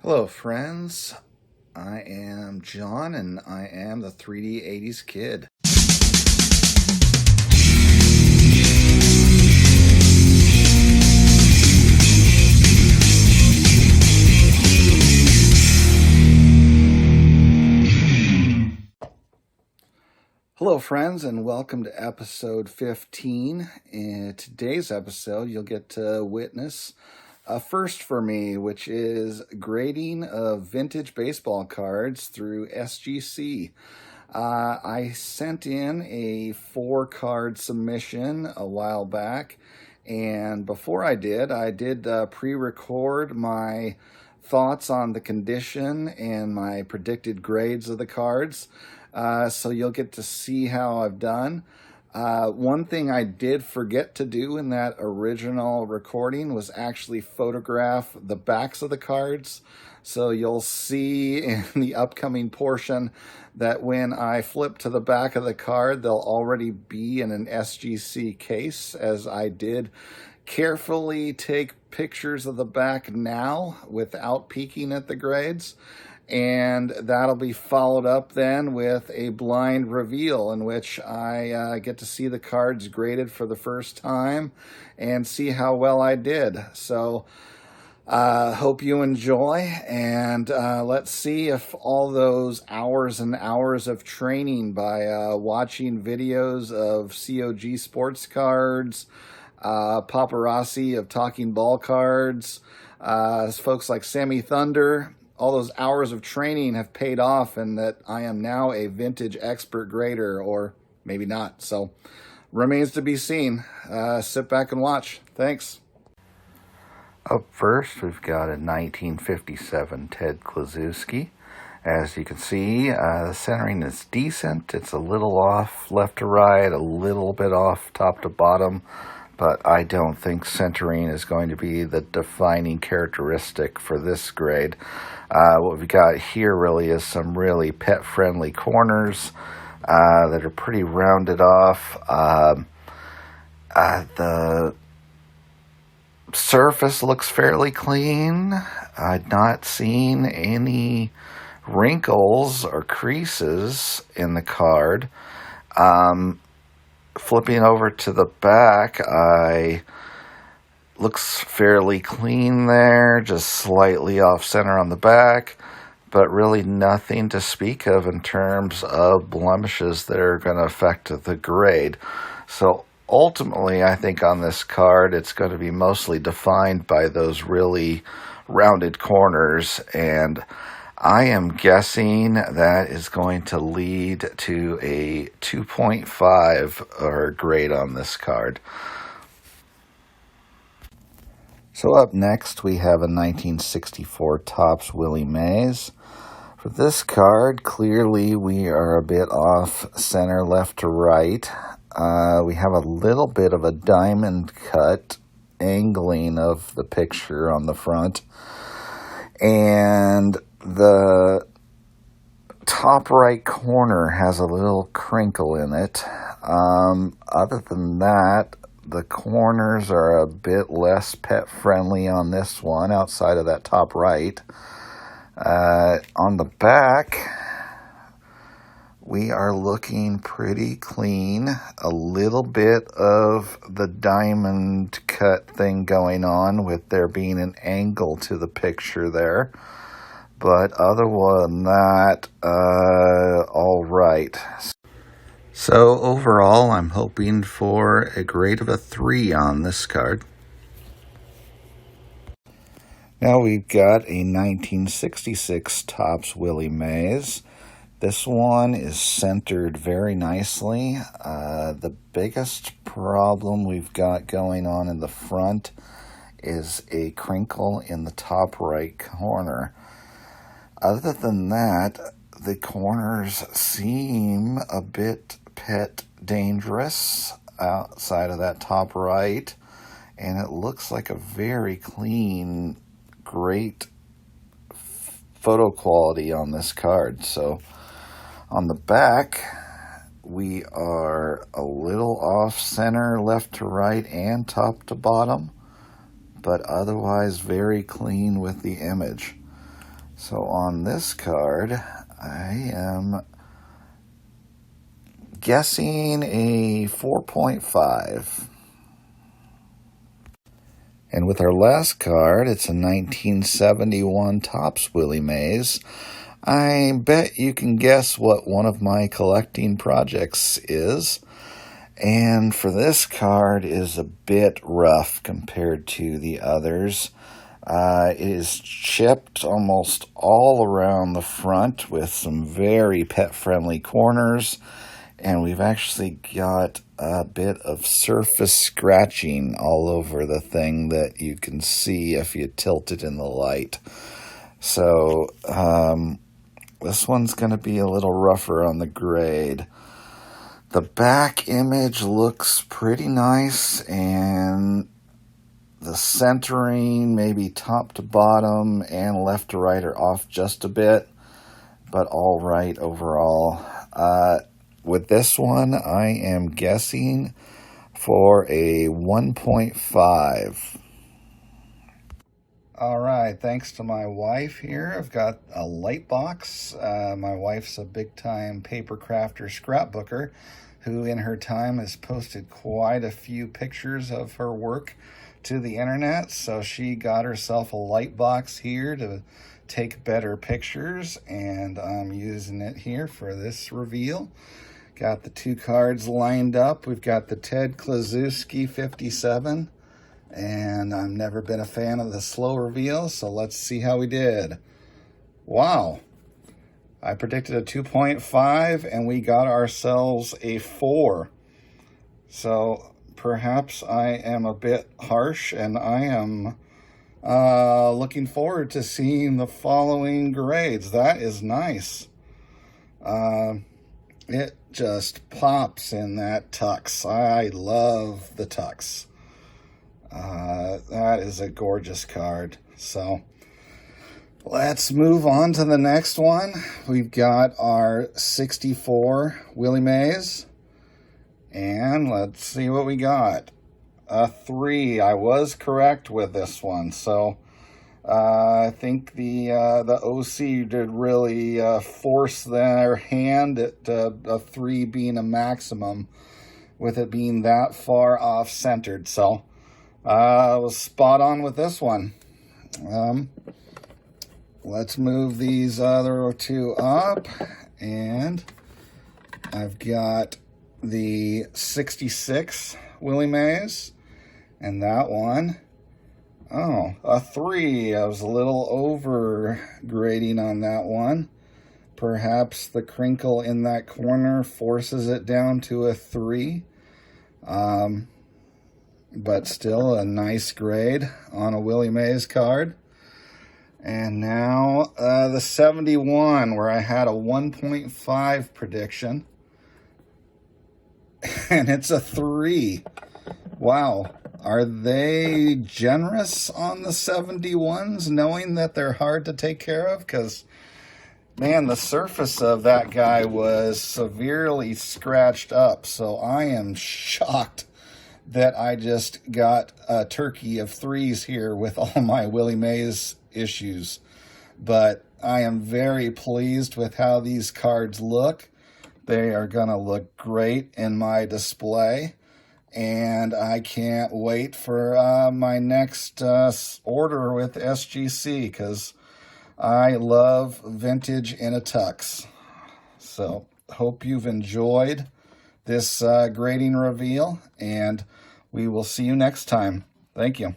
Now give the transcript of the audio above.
Hello friends, I am John and I am the 3D 80s kid. Hello friends and welcome to episode 15. In today's episode you'll get to witness a first for me, which is grading of vintage baseball cards through SGC. I sent in a 4-card submission a while back, and before I did pre-record my thoughts on the condition and my predicted grades of the cards, so you'll get to see how I've done. One thing I did forget to do in that original recording was actually photograph the backs of the cards. So you'll see in the upcoming portion that when I flip to the back of the card, they'll already be in an SGC case, as I did carefully take pictures of the back now without peeking at the grades. And that'll be followed up then with a blind reveal in which I get to see the cards graded for the first time and see how well I did. So hope you enjoy, and let's see if all those hours and hours of training by watching videos of COG sports cards, paparazzi of talking ball cards, folks like Sammy Thunder, all those hours of training have paid off, and that I am now a vintage expert grader, or maybe not. So remains to be seen. Sit back and watch. Thanks. Up first, we've got a 1957 Ted Kluszewski. As you can see, the centering is decent. It's a little off left to right, a little bit off top to bottom, but I don't think centering is going to be the defining characteristic for this grade. What we've got here really is some really pet-friendly corners that are pretty rounded off. The surface looks fairly clean. I've not seen any wrinkles or creases in the card. Flipping over to the back, looks fairly clean there, just slightly off center on the back, but really nothing to speak of in terms of blemishes that are going to affect the grade. So ultimately, I think on this card, it's going to be mostly defined by those really rounded corners, and I am guessing that is going to lead to a 2.5 or grade on this card. So up next, we have a 1964 Topps Willie Mays. For this card, clearly we are a bit off center left to right. We have a little bit of a diamond cut angling of the picture on the front. And the top right corner has a little crinkle in it. Other than that, the corners are a bit less pet-friendly on this one, outside of that top right. On the back, we are looking pretty clean. A little bit of the diamond cut thing going on with there being an angle to the picture there. But other than that, all right. So overall, I'm hoping for a grade of a 3 on this card. Now we've got a 1966 Topps Willie Mays. This one is centered very nicely. The biggest problem we've got going on in the front is a crinkle in the top right corner. Other than that, the corners seem a bit pet dangerous outside of that top right, and it looks like a very clean, great photo quality on this card. So on the back, we are a little off center left to right and top to bottom, but otherwise very clean with the image. So on this card, I am guessing a 4.5. And with our last card, it's a 1971 Topps Willie Mays. I bet you can guess what one of my collecting projects is. And for this card is a bit rough compared to the others. It is chipped almost all around the front with some very pet-friendly corners. And we've actually got a bit of surface scratching all over the thing that you can see if you tilt it in the light. So this one's going to be a little rougher on the grade. The back image looks pretty nice, and the centering, maybe top to bottom and left to right, are off just a bit, but all right overall. With this one, I am guessing for a 1.5. All right, thanks to my wife here, I've got a light box. My wife's a big-time paper crafter scrapbooker who in her time has posted quite a few pictures of her work to the internet. So she got herself a light box here to take better pictures, and I'm using it here for this reveal. Got the two cards lined up. We've got the Ted Klaczewski 57, and I've never been a fan of the slow reveal, so let's see how we did. Wow. I predicted a 2.5, and we got ourselves a 4. So perhaps I am a bit harsh, and I am looking forward to seeing the following grades. That is nice. It just pops in that tux. I love the tux. That is a gorgeous card. So let's move on to the next one. We've got our 64 Willie Mays. And let's see what we got. A 3. I was correct with this one. So I think the OC did really force their hand at a 3 being a maximum, with it being that far off centered. So I was spot on with this one. Let's move these other two up, and I've got the 66 Willie Mays, and that one, oh, a 3. I was a little over grading on that one. Perhaps the crinkle in that corner forces it down to a 3. But still a nice grade on a Willie Mays card. And now the 71, where I had a 1.5 prediction. And it's a 3. Wow. Are they generous on the 71s, knowing that they're hard to take care of? Because, man, the surface of that guy was severely scratched up. So I am shocked that I just got a turkey of 3s here with all my Willie Mays issues. But I am very pleased with how these cards look. They are going to look great in my display. And I can't wait for my next order with SGC, because I love vintage in a tux. So hope you've enjoyed this grading reveal, and we will see you next time. Thank you.